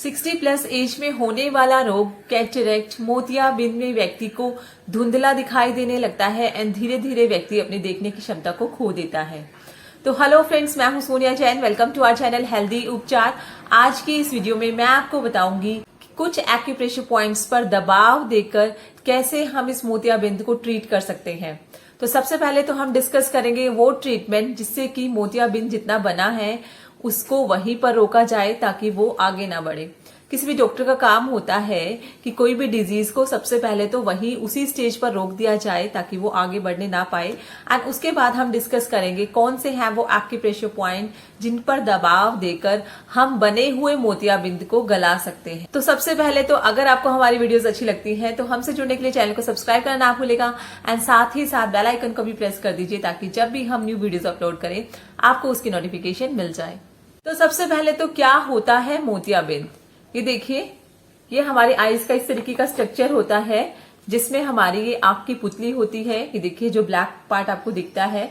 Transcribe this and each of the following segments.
60 plus as में होने वाला रोग कैटरेक्ट मोतियाबिंद में व्यक्ति को धुंधला दिखाई देने लगता है एंड धीरे धीरे व्यक्ति अपने देखने की क्षमता को खो देता है। तो हेलो फ्रेंड्स, मैं हूं Sonia Jain. Welcome to our channel healthy Upchar. आज की इस वीडियो में मैं आपको बताऊंगी कि कुछ एक्यूप्रेशर पॉइंट्स पर दबाव देकर कैसे हम इस मोतियाबिंद को ट्रीट कर सकते हैं। तो सबसे पहले तो हम डिस्कस करेंगे वो ट्रीटमेंट जिससे कि मोतियाबिंद जितना बना है उसको वहीं पर रोका जाए ताकि वो आगे ना बढ़े। किसी भी डॉक्टर का काम होता है कि कोई भी डिजीज को सबसे पहले तो वही उसी स्टेज पर रोक दिया जाए ताकि वो आगे बढ़ने ना पाए। एंड उसके बाद हम डिस्कस करेंगे कौन से हैं वो एक्यूप्रेशर पॉइंट जिन पर दबाव देकर हम बने हुए मोतियाबिंद को गला सकते हैं। तो सबसे पहले तो अगर आपको हमारी वीडियोस अच्छी लगती हैं तो हमसे जुड़ने के लिए चैनल को सब्सक्राइब करना ना भूलेगा एंड साथ ही साथ बेल आइकन को भी प्रेस कर दीजिए ताकि जब भी हम न्यू वीडियोस अपलोड करें आपको उसकी नोटिफिकेशन मिल जाए। तो सबसे पहले तो क्या होता है मोतियाबिंद। ये देखिए, ये हमारे आईज का इस तरीके का स्ट्रक्चर होता है जिसमें हमारी ये आंख की पुतली होती है। ये देखिए, जो ब्लैक पार्ट आपको दिखता है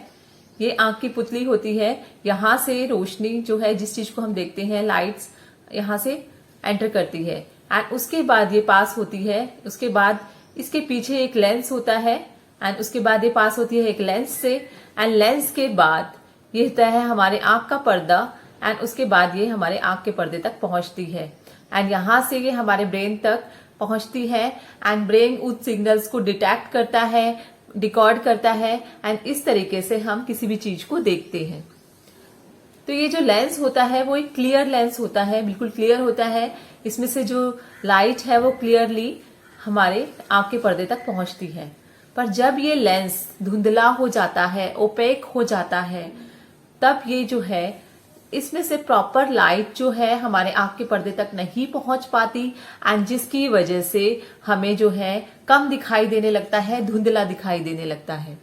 ये आंख की पुतली होती है। यहाँ से रोशनी जो है, जिस चीज को हम देखते हैं, लाइट्स यहाँ से एंटर करती है एंड उसके बाद ये पास होती है। उसके बाद इसके पीछे एक लेंस होता है एंड उसके बाद ये पास होती है एक लेंस से एंड लेंस के बाद ये होता है हमारे आंख का पर्दा एंड उसके बाद ये हमारे आंख के पर्दे तक पहुंचती है एंड यहाँ से ये हमारे ब्रेन तक पहुंचती है एंड ब्रेन उस सिग्नल्स को डिटेक्ट करता है, डिकोड करता है एंड इस तरीके से हम किसी भी चीज को देखते हैं। तो ये जो लेंस होता है वो एक क्लियर लेंस होता है, बिल्कुल क्लियर होता है। इसमें से जो लाइट है वो क्लियरली हमारे आंख के पर्दे तक पहुंचती है। पर जब ये लेंस धुंधला हो जाता है, ओपेक हो जाता है, तब ये जो है इसमें से प्रॉपर लाइट जो है हमारे आंख के पर्दे तक नहीं पहुंच पाती एंड जिसकी वजह से हमें जो है कम दिखाई देने लगता है, धुंधला दिखाई देने लगता है।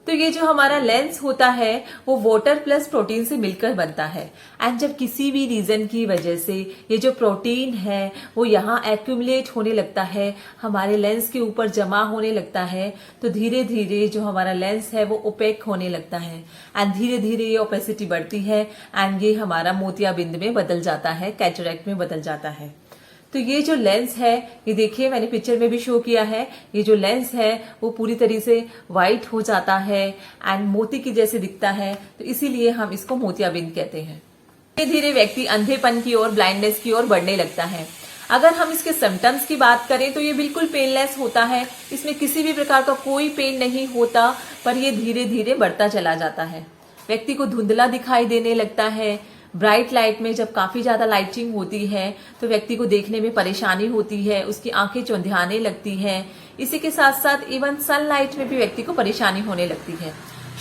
तो ये जो हमारा लेंस होता है वो वाटर प्लस प्रोटीन से मिलकर बनता है एंड जब किसी भी रीजन की वजह से ये जो प्रोटीन है वो यहाँ एक्यूमुलेट होने लगता है, हमारे लेंस के ऊपर जमा होने लगता है, तो धीरे धीरे जो हमारा लेंस है वो ओपेक होने लगता है एंड धीरे धीरे ये ओपेसिटी बढ़ती है एंड ये हमारा मोतियाबिंद में बदल जाता है, कैटरेक्ट में बदल जाता है। तो ये जो लेंस है, ये देखिए मैंने पिक्चर में भी शो किया है, ये जो लेंस है वो पूरी तरह से व्हाइट हो जाता है एंड मोती की जैसे दिखता है, तो इसीलिए हम इसको मोतियाबिंद कहते हैं। धीरे धीरे व्यक्ति अंधेपन की ओर, ब्लाइंडनेस की ओर बढ़ने लगता है। अगर हम इसके सिम्टम्स की बात करें तो ये बिल्कुल पेनलेस होता है, इसमें किसी भी प्रकार का कोई पेन नहीं होता, पर ये धीरे धीरे बढ़ता चला जाता है। व्यक्ति को धुंधला दिखाई देने लगता है। ब्राइट लाइट में जब काफी ज्यादा लाइटिंग होती है तो व्यक्ति को देखने में परेशानी होती है, उसकी आंखें चौंधियाने लगती हैं। इसी के साथ साथ इवन सनलाइट में भी व्यक्ति को परेशानी होने लगती है।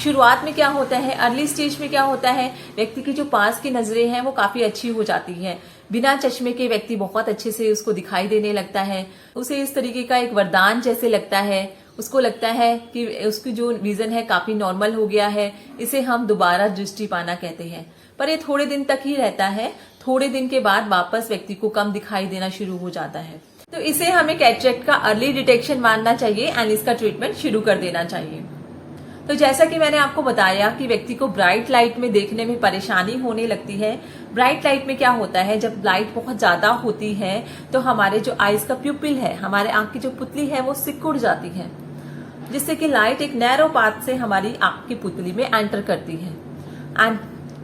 शुरुआत में क्या होता है, अर्ली स्टेज में क्या होता है, व्यक्ति की जो पास की नजरें हैं वो काफी अच्छी हो जाती है। बिना चश्मे के व्यक्ति बहुत अच्छे से उसको दिखाई देने लगता है। उसे इस तरीके का एक वरदान जैसे लगता है। उसको लगता है कि उसकी जो विजन है काफी नॉर्मल हो गया है। इसे हम दोबारा दृष्टि पाना कहते हैं। पर ये थोड़े दिन तक ही रहता है, थोड़े दिन के बाद वापस व्यक्ति को कम दिखाई देना शुरू हो जाता है। तो इसे हमें कैटरेक्ट का अर्ली डिटेक्शन मानना चाहिए एंड इसका ट्रीटमेंट शुरू कर देना चाहिए। तो जैसा कि मैंने आपको बताया कि व्यक्ति को ब्राइट लाइट में देखने में परेशानी होने लगती है। ब्राइट लाइट में क्या होता है, जब लाइट बहुत ज्यादा होती है तो हमारे जो आईज का प्यूपिल है, हमारे आंख की जो पुतली है वो सिकुड़ जाती है, जिससे कि लाइट एक नैरो पाथ से हमारी आंख की पुतली में एंटर करती है। एंड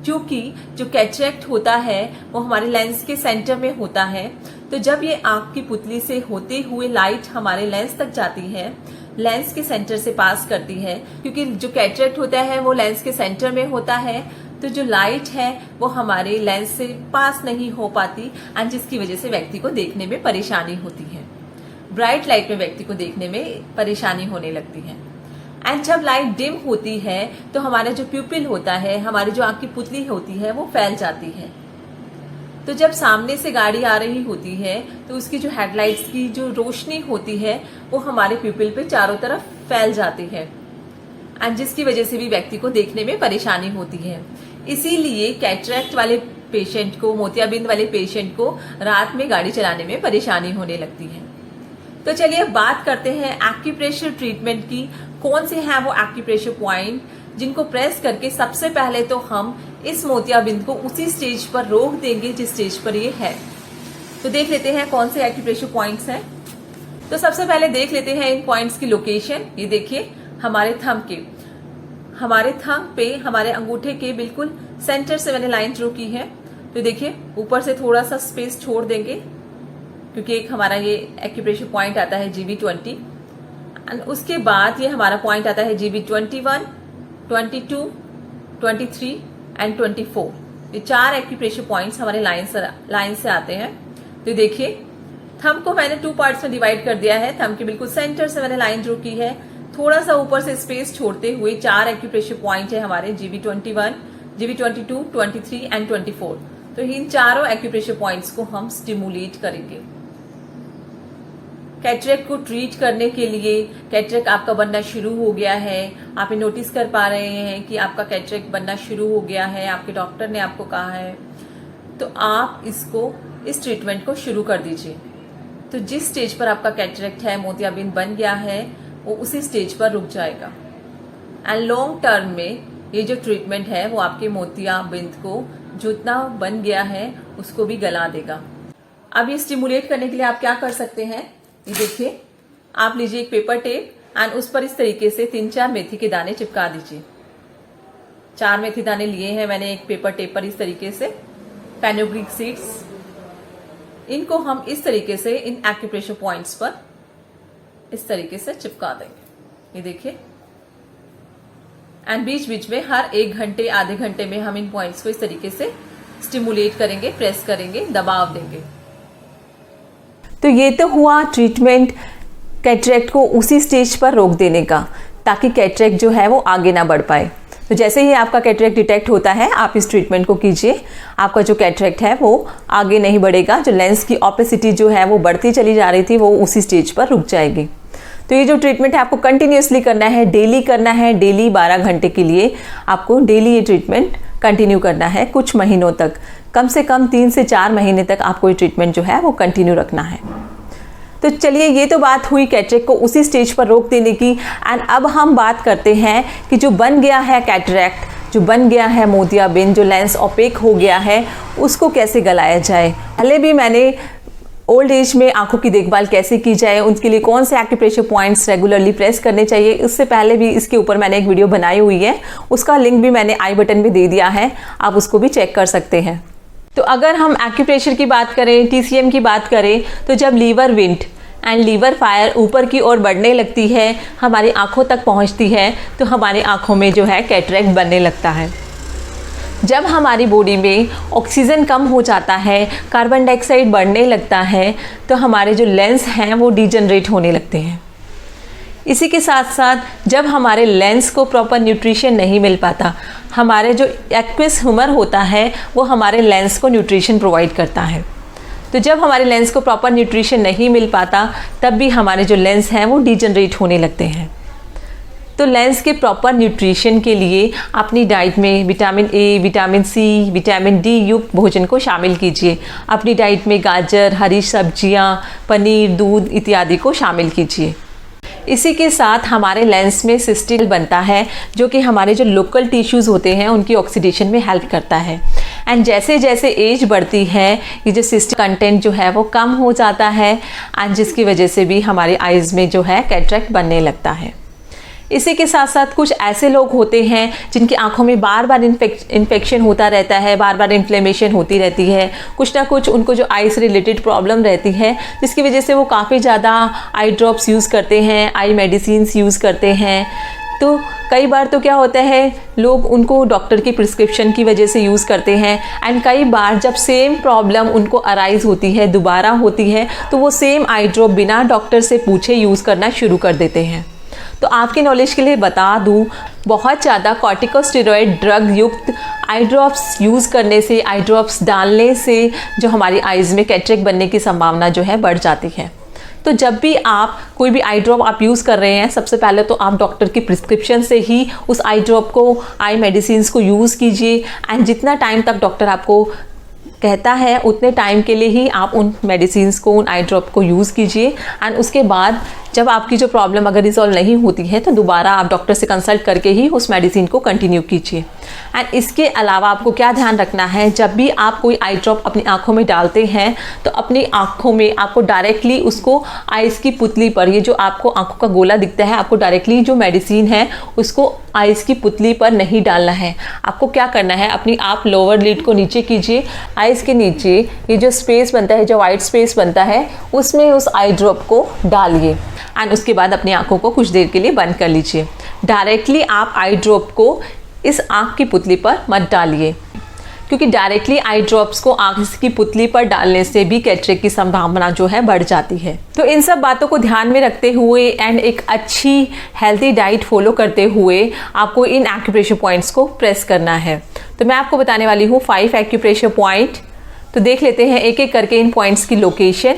क्योंकि जो कैटरेक्ट होता है वो हमारे लेंस के सेंटर में होता है, तो जब ये आंख की पुतली से होते हुए लाइट हमारे लेंस तक जाती है, लेंस के सेंटर से पास करती है, क्योंकि जो कैटरेक्ट होता है वो लेंस के सेंटर में होता है, तो जो लाइट है वो हमारे लेंस से पास नहीं हो पाती एंड जिसकी वजह से व्यक्ति को देखने में परेशानी होती है। ब्राइट लाइट में व्यक्ति को देखने में परेशानी होने लगती है एंड जब लाइट डिम होती है तो हमारा जो प्यूपिल होता है, हमारी जो आंख की पुतली होती है वो फैल जाती है। तो जब सामने से गाड़ी आ रही होती है तो उसकी जो हेडलाइट्स की जो रोशनी होती है वो हमारे प्यूपिल पे चारों तरफ फैल जाती है एंड जिसकी वजह से भी व्यक्ति को देखने में परेशानी होती है। इसीलिए कैटरेक्ट वाले पेशेंट को, मोतियाबिंद वाले पेशेंट को रात में गाड़ी चलाने में परेशानी होने लगती है। तो चलिए अब बात करते हैं एक्यूप्रेशर ट्रीटमेंट की। कौन से हैं वो एक्यूप्रेशर पॉइंट जिनको प्रेस करके सबसे पहले तो हम इस मोतियाबिंद को उसी स्टेज पर रोक देंगे जिस स्टेज पर ये है। तो देख लेते हैं कौन से एक्यूप्रेशर पॉइंट्स हैं। तो सबसे पहले देख लेते हैं इन पॉइंट्स की लोकेशन। ये देखिए हमारे थंब पे हमारे अंगूठे के बिल्कुल सेंटर से मैंने लाइन ड्रॉ की है। तो देखिए ऊपर से थोड़ा सा स्पेस छोड़ देंगे क्योंकि एक हमारा ये एक्यूप्रेशर पॉइंट आता है GB20 एंड उसके बाद ये हमारा पॉइंट आता है GB21, 22, 23 एंड 24। ये 4 एक्यूप्रेशर पॉइंट्स हमारे लाइन से आते हैं। तो देखिए थंब को मैंने 2 पार्ट्स में डिवाइड कर दिया है। थंब के बिल्कुल सेंटर से मैंने लाइन ड्रॉ की है, थोड़ा सा ऊपर से स्पेस छोड़ते हुए 4 एक्यूप्रेशर पॉइंट है हमारे GB21, GB22, 23 एंड 24। तो इन चारों एक्यूप्रेशर पॉइंट्स को हम स्टिमुलेट करेंगे। कैटरेक्ट को ट्रीट करने के लिए, कैटरेक्ट आपका बनना शुरू हो गया है, आप ये नोटिस कर पा रहे हैं कि आपका कैटरेक्ट बनना शुरू हो गया है, आपके डॉक्टर ने आपको कहा है, तो आप इस ट्रीटमेंट को शुरू कर दीजिए। तो जिस स्टेज पर आपका कैटरेक्ट है, मोतियाबिंद बन गया है, वो उसी स्टेज पर रुक जाएगा एंड लॉन्ग टर्म में ये जो ट्रीटमेंट है वो आपके मोतियाबिंद को जो इतना बन गया है उसको भी गला देगा। अब ये स्टिमुलेट करने के लिए आप क्या कर सकते हैं, ये देखिए आप लीजिए एक पेपर टेप एंड उस पर इस तरीके से 3-4 मेथी के दाने चिपका दीजिए। 4 मेथी दाने लिए हैं मैंने एक पेपर टेप पर इस तरीके से, फेनुग्रीक सीड्स। इनको हम इस तरीके से इन एक्यूप्रेशर पॉइंट्स पर इस तरीके से चिपका देंगे। ये देखिए एंड बीच बीच में हर 1 घंटे आधे घंटे में हम इन पॉइंट्स को इस तरीके से स्टिमुलेट करेंगे, प्रेस करेंगे, दबाव देंगे। तो ये तो हुआ ट्रीटमेंट कैटरेक्ट को उसी स्टेज पर रोक देने का, ताकि कैटरेक्ट जो है वो आगे ना बढ़ पाए। तो जैसे ही आपका कैटरेक्ट डिटेक्ट होता है आप इस ट्रीटमेंट को कीजिए, आपका जो कैटरेक्ट है वो आगे नहीं बढ़ेगा। जो लेंस की ऑपेसिटी जो है वो बढ़ती चली जा रही थी वो उसी स्टेज पर रुक जाएगी। तो ये जो ट्रीटमेंट है आपको कंटिन्यूसली करना है, डेली करना है, डेली 12 घंटे के लिए आपको डेली ये ट्रीटमेंट कंटिन्यू करना है कुछ महीनों तक। कम से कम 3 से 4 महीने तक आपको ये ट्रीटमेंट जो है वो कंटिन्यू रखना है। तो चलिए ये तो बात हुई कैटरेक्ट को उसी स्टेज पर रोक देने की। एंड अब हम बात करते हैं कि जो बन गया है कैटरेक्ट, जो बन गया है मोतियाबिंद, जो लेंस ओपेक हो गया है, उसको कैसे गलाया जाए। पहले भी मैंने ओल्ड एज में आंखों की देखभाल कैसे की जाए, उनके लिए कौन से एक्यूप्रेशर पॉइंट्स रेगुलरली प्रेस करने चाहिए, इससे पहले भी इसके ऊपर मैंने एक वीडियो बनाई हुई है, उसका लिंक भी मैंने आई बटन में दे दिया है, आप उसको भी चेक कर सकते हैं। तो अगर हम एक्यूप्रेशर की बात करें, TCM की बात करें, तो जब लीवर विंट एंड लीवर फायर ऊपर की ओर बढ़ने लगती है, हमारी आंखों तक पहुंचती है, तो हमारी आंखों में जो है कैटरेक्ट बनने लगता है। जब हमारी बॉडी में ऑक्सीजन कम हो जाता है, कार्बन डाइऑक्साइड बढ़ने लगता है, तो हमारे जो लेंस हैं वो डिजनरेट होने लगते हैं। इसी के साथ साथ जब हमारे लेंस को प्रॉपर न्यूट्रिशन नहीं मिल पाता, हमारे जो एक्विस ह्यूमर होता है वो हमारे लेंस को न्यूट्रिशन प्रोवाइड करता है। तो जब हमारे लेंस को प्रॉपर न्यूट्रिशन नहीं मिल पाता तब भी हमारे जो लेंस हैं वो डिजनरेट होने लगते हैं। तो लेंस के प्रॉपर न्यूट्रिशन के लिए अपनी डाइट में vitamin A, vitamin C, vitamin D युक्त भोजन को शामिल कीजिए। अपनी डाइट में गाजर, हरी सब्जियां, पनीर, दूध इत्यादि को शामिल कीजिए। इसी के साथ हमारे लेंस में सिस्टिल बनता है, जो कि हमारे जो लोकल टिश्यूज़ होते हैं उनकी ऑक्सीडेशन में हेल्प करता है। एंड जैसे जैसे एज बढ़ती है ये जो सिस्टिल कंटेंट जो है वो कम हो जाता है, एंड जिसकी वजह से भी हमारी आइज़ में जो है कैटरेक्ट बनने लगता है। इसी के साथ साथ कुछ ऐसे लोग होते हैं जिनकी आंखों में बार बार इन्फेक्शन होता रहता है, बार बार इन्फ्लेमेशन होती रहती है, कुछ ना कुछ उनको जो आई से रिलेटेड प्रॉब्लम रहती है, जिसकी वजह से वो काफ़ी ज़्यादा आई ड्रॉप्स यूज़ करते हैं, आई मेडिसिन्स यूज़ करते हैं। तो कई बार तो क्या होता है, लोग उनको डॉक्टर की प्रिस्क्रिप्शन की वजह से यूज़ करते हैं, एंड कई बार जब सेम प्रॉब्लम उनको अराइज होती है, दोबारा होती है, तो वो सेम आई ड्रॉप बिना डॉक्टर से पूछे यूज़ करना शुरू कर देते हैं। तो आपकी नॉलेज के लिए बता दूं, बहुत ज़्यादा कॉर्टिकोस्टेरॉइड ड्रग युक्त आई ड्रॉप्स यूज़ करने से, आई ड्रॉप्स डालने से जो हमारी आइज़ में कैटरेक्ट बनने की संभावना जो है बढ़ जाती है। तो जब भी आप कोई भी आई ड्रॉप आप यूज़ कर रहे हैं, सबसे पहले तो आप डॉक्टर की प्रिस्क्रिप्शन से ही उस आई ड्रॉप को, आई मेडिसिन्स को यूज़ कीजिए, एंड जितना टाइम तक डॉक्टर आपको कहता है उतने टाइम के लिए ही आप उन मेडिसिन्स को, उन आई ड्रॉप को यूज़ कीजिए। एंड उसके बाद जब आपकी जो प्रॉब्लम अगर रिजॉल्व नहीं होती है तो दोबारा आप डॉक्टर से कंसल्ट करके ही उस मेडिसिन को कंटिन्यू कीजिए। एंड इसके अलावा आपको क्या ध्यान रखना है, जब भी आप कोई आई ड्रॉप अपनी आँखों में डालते हैं तो अपनी आँखों में आपको डायरेक्टली उसको आइज़ की पुतली पर, ये जो आपको आँखों का गोला दिखता है, आपको डायरेक्टली जो मेडिसिन है उसको आइज़ की पुतली पर नहीं डालना है। आपको क्या करना है, अपनी आप लोअर लिड को नीचे कीजिए, आइज़ के नीचे ये जो स्पेस बनता है, जो वाइट स्पेस बनता है, उसमें उस आई ड्रॉप को डालिए एंड उसके बाद अपनी आँखों को कुछ देर के लिए बंद कर लीजिए। डायरेक्टली आप आई ड्रॉप को इस आँख की पुतली पर मत डालिए, क्योंकि डायरेक्टली आई ड्रॉप्स को आँख की पुतली पर डालने से भी कैटरेक्ट की संभावना जो है बढ़ जाती है। तो इन सब बातों को ध्यान में रखते हुए एंड एक अच्छी हेल्थी डाइट फॉलो करते हुए आपको इन एक्यूप्रेशर पॉइंट्स को प्रेस करना है। तो मैं आपको बताने वाली हूँ 5 एक्यूप्रेशर पॉइंट। तो देख लेते हैं एक एक करके इन पॉइंट्स की लोकेशन।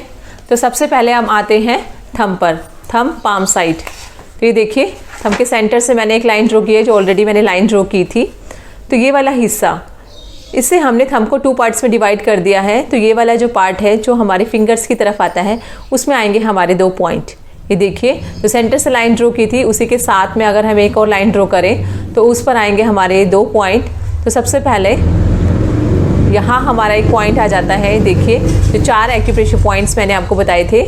तो सबसे पहले हम आते हैं थंब पर, थंब पाम साइड। तो ये देखिए थंब के सेंटर से मैंने एक लाइन ड्रॉ की है, जो ऑलरेडी मैंने लाइन ड्रॉ की थी। तो ये वाला हिस्सा, इससे हमने थंब को 2 पार्ट्स में डिवाइड कर दिया है। तो ये वाला जो पार्ट है जो हमारे फिंगर्स की तरफ आता है, उसमें आएंगे हमारे 2 पॉइंट। ये देखिए जो सेंटर से लाइन ड्रॉ की थी उसी के साथ में अगर हम एक और लाइन ड्रॉ करें तो उस पर आएंगे हमारे 2 पॉइंट। तो सबसे पहले यहाँ हमारा एक पॉइंट आ जाता है। देखिए जो 4 एक्यूप्रेशर पॉइंट्स मैंने आपको बताए थे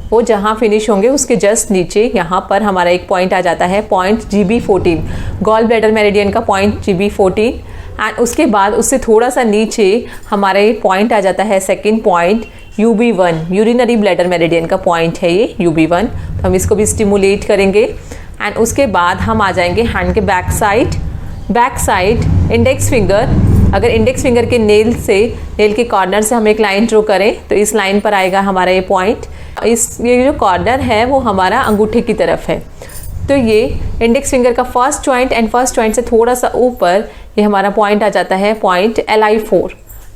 वो जहाँ फिनिश होंगे उसके जस्ट नीचे यहाँ पर हमारा एक पॉइंट आ जाता है, point GB14, gall bladder meridian का पॉइंट GB14। एंड उसके बाद उससे थोड़ा सा नीचे हमारा ये पॉइंट आ जाता है, second point UB1, urinary bladder meridian का पॉइंट है ये UB1। तो हम इसको भी स्टिमुलेट करेंगे। एंड उसके बाद हम आ जाएंगे हैंड के बैक साइड इंडेक्स फिंगर, अगर इंडेक्स फिंगर के नेल के कॉर्नर से हम एक लाइन ड्रॉ करें तो इस लाइन पर आएगा हमारा ये पॉइंट। ये जो कॉर्नर है वो हमारा अंगूठे की तरफ है। तो ये इंडेक्स फिंगर का first joint and first joint से थोड़ा सा ऊपर ये हमारा पॉइंट आ जाता है, point LI4,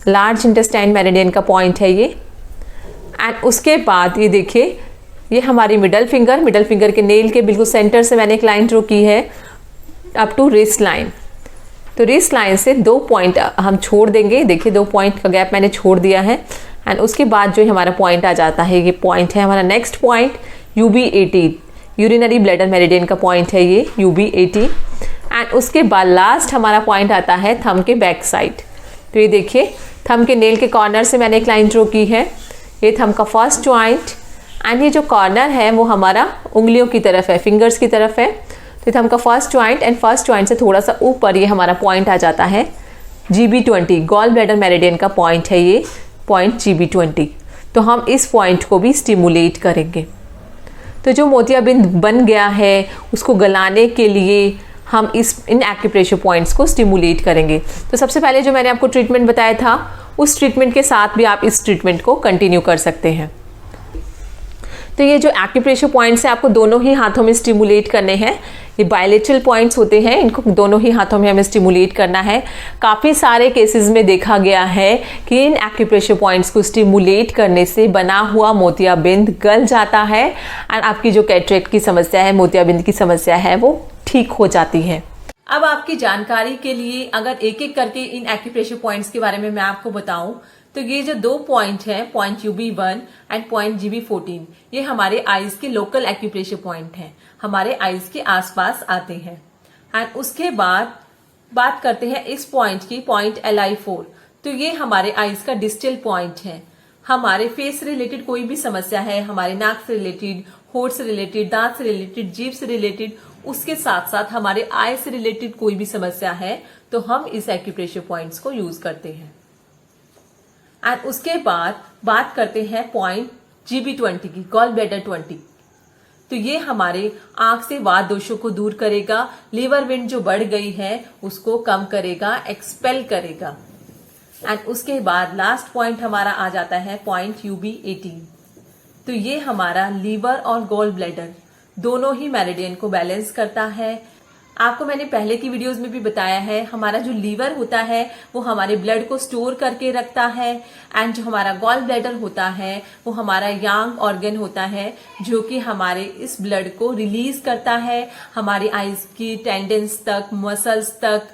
large intestine meridian का पॉइंट है ये। एंड उसके बाद ये देखिए ये हमारी मिडल फिंगर के नेल के बिल्कुल सेंटर से मैंने एक लाइन ड्रॉ की है अप टू रिस्ट लाइन। तो रिस्ट लाइन से 2 पॉइंट हम छोड़ देंगे। देखिए 2 पॉइंट का गैप मैंने छोड़ दिया है। एंड उसके बाद जो हमारा पॉइंट आ जाता है, ये पॉइंट है हमारा next point UB18, urinary bladder meridian का पॉइंट है ये UB18। एंड उसके बाद लास्ट हमारा पॉइंट आता है थंब के बैक साइड। तो ये देखिए थंब के नेल के कॉर्नर से मैंने एक लाइन ड्रॉ की है, ये थंब का फर्स्ट जॉइंट। एंड ये जो कॉर्नर है वो हमारा उंगलियों की तरफ है, फिंगर्स की तरफ है। तो थंब का first joint and first joint से थोड़ा सा ऊपर ये हमारा पॉइंट आ जाता है GB20, गॉल ब्लैडर मेरिडियन का पॉइंट है ये पॉइंट GB20। तो हम इस पॉइंट को भी स्टिमुलेट करेंगे। तो जो मोतियाबिंद बन गया है उसको गलाने के लिए हम इन एक्यूप्रेशर पॉइंट्स को स्टिमुलेट करेंगे। तो सबसे पहले जो मैंने आपको ट्रीटमेंट बताया था उस ट्रीटमेंट के साथ भी आप इस ट्रीटमेंट को कंटिन्यू कर सकते हैं। तो ये जो एक्यूप्रेशर पॉइंट्स है आपको दोनों ही हाथों में स्टिमुलेट करने हैं। ये बायलेटरल पॉइंट्स होते हैं, इनको दोनों ही हाथों में हमें स्टिमुलेट करना है। काफ़ी सारे केसेस में देखा गया है कि इन एक्यूप्रेशर पॉइंट्स को स्टिमुलेट करने से बना हुआ मोतियाबिंद गल जाता है एंड आपकी जो कैटरेक्ट की समस्या है, मोतियाबिंद की समस्या है, वो ठीक हो जाती है। अब आपकी जानकारी के लिए अगर एक एक करके इन एक्यूप्रेशर पॉइंट्स के बारे में मैं आपको बताऊं तो ये जो 2 पॉइंट हैं, point UB1 and point GB14, ये हमारे आईज के लोकल एक्यूप्रेशर पॉइंट हैं, हमारे आईज के आसपास आते हैं। एंड उसके बाद बात करते हैं इस पॉइंट की, पॉइंट LI4। तो ये हमारे आईज का डिस्टल पॉइंट है। हमारे फेस से रिलेटेड कोई भी समस्या है, हमारे नाक से रिलेटेड, होठ से रिलेटेड, दांत से रिलेटेड, जीभ से रिलेटेड, उसके साथ साथ हमारे आई से रिलेटेड कोई भी समस्या है तो हम इस एक्यूप्रेशर पॉइंट्स को यूज करते हैं। एंड उसके बाद बात करते हैं पॉइंट GB20 की, गॉल ब्लैडर 20। तो ये हमारे आंख से वात दोषों को दूर करेगा, लीवर विंड जो बढ़ गई है उसको कम करेगा, एक्सपेल करेगा। एंड उसके बाद लास्ट पॉइंट हमारा आ जाता है पॉइंट UB18। तो ये हमारा लीवर और गॉल ब्लैडर दोनों ही मेरिडियन को बैलेंस करता है। आपको मैंने पहले की वीडियोस में भी बताया है, हमारा जो लीवर होता है वो हमारे ब्लड को स्टोर करके रखता है एंड जो हमारा गॉल ब्लैडर होता है वो हमारा यांग ऑर्गन होता है जो कि हमारे इस ब्लड को रिलीज करता है, हमारी आईज की टेंडेंस तक, मसल्स तक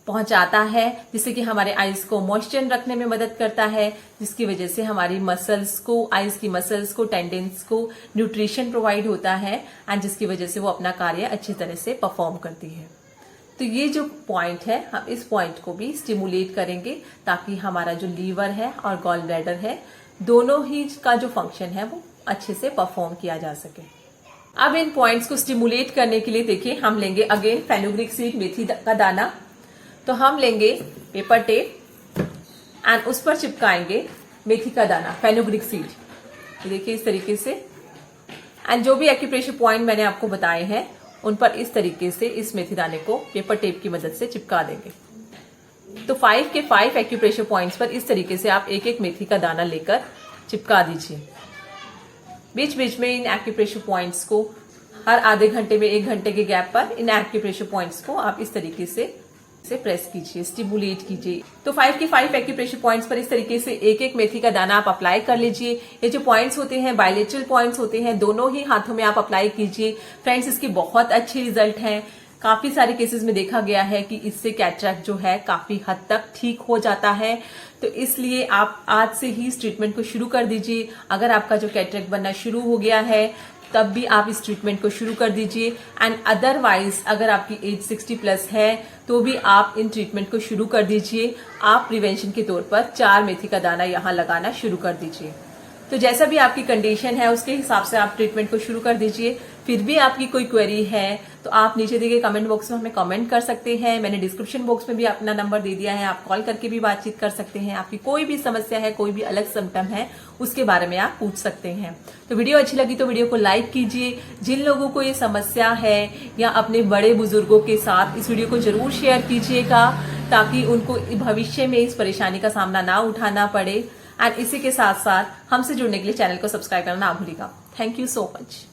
पहुंचाता है, जिससे कि हमारे आईज को मॉइस्चर रखने में मदद करता है, जिसकी वजह से हमारी मसल्स को, आईज की मसल्स को, टेंडेंस को न्यूट्रिशन प्रोवाइड होता है एंड जिसकी वजह से वो अपना कार्य अच्छी तरह से परफॉर्म करती है। तो ये जो पॉइंट है, हम इस पॉइंट को भी स्टिमुलेट करेंगे ताकि हमारा जो लीवर है और गॉल ब्लैडर है, दोनों ही का जो फंक्शन है वो अच्छे से परफॉर्म किया जा सके। अब इन पॉइंट्स को स्टिमुलेट करने के लिए देखिए, हम लेंगे अगेन फेनुग्रीक सीड, मेथी का दाना। तो हम लेंगे पेपर टेप एंड उस पर चिपकाएंगे मेथी का दाना, फेनुग्रीक सीड। देखिए इस तरीके से, एंड जो भी एक्यूप्रेशर पॉइंट मैंने आपको बताए हैं उन पर इस तरीके से इस मेथी दाने को पेपर टेप की मदद से चिपका देंगे। तो 5 के 5 एक्यूप्रेशर पॉइंट्स पर इस तरीके से आप एक एक मेथी का दाना लेकर चिपका दीजिए। बीच बीच में इन एक्यूप्रेशर पॉइंट्स को हर आधे घंटे में 1 घंटे के गैप पर इन एक्यूप्रेशर पॉइंट्स को आप इस तरीके से प्रेस कीजिए, स्टिमुलेट कीजिए। तो 5 के 5 एक्यूप्रेशर पॉइंट्स पर इस तरीके से एक एक मेथी का दाना आप अप्लाई कर लीजिए। ये जो पॉइंट्स होते हैं बायलेटरल पॉइंट्स होते हैं, दोनों ही हाथों में आप अप्लाई कीजिए। फ्रेंड्स, इसके बहुत अच्छे रिजल्ट हैं। काफी सारे केसेस में देखा गया है कि इससे कैटरैक्ट जो है काफी हद तक ठीक हो जाता है। तो इसलिए आप आज से ही इस ट्रीटमेंट को शुरू कर दीजिए। अगर आपका जो कैटरैक्ट बनना शुरू हो गया है तब भी आप इस ट्रीटमेंट को शुरू कर दीजिए, एंड अदरवाइज अगर आपकी एज 60 प्लस है तो भी आप इन ट्रीटमेंट को शुरू कर दीजिए। आप प्रिवेंशन के तौर पर 4 मेथी का दाना यहाँ लगाना शुरू कर दीजिए। तो जैसा भी आपकी कंडीशन है उसके हिसाब से आप ट्रीटमेंट को शुरू कर दीजिए। फिर भी आपकी कोई क्वेरी है तो आप नीचे दिए गए कमेंट बॉक्स में हमें कमेंट कर सकते हैं। मैंने डिस्क्रिप्शन बॉक्स में भी अपना नंबर दे दिया है, आप कॉल करके भी बातचीत कर सकते हैं। आपकी कोई भी समस्या है, कोई भी अलग सिम्टम है, उसके बारे में आप पूछ सकते हैं। तो वीडियो अच्छी लगी तो वीडियो को लाइक कीजिए। जिन लोगों को ये समस्या है या अपने बड़े बुजुर्गों के साथ इस वीडियो को जरूर शेयर कीजिएगा ताकि उनको भविष्य में इस परेशानी का सामना ना उठाना पड़े। एंड इसी के साथ साथ हमसे जुड़ने के लिए चैनल को सब्सक्राइब करना ना भूलिएगा। Thank you so much.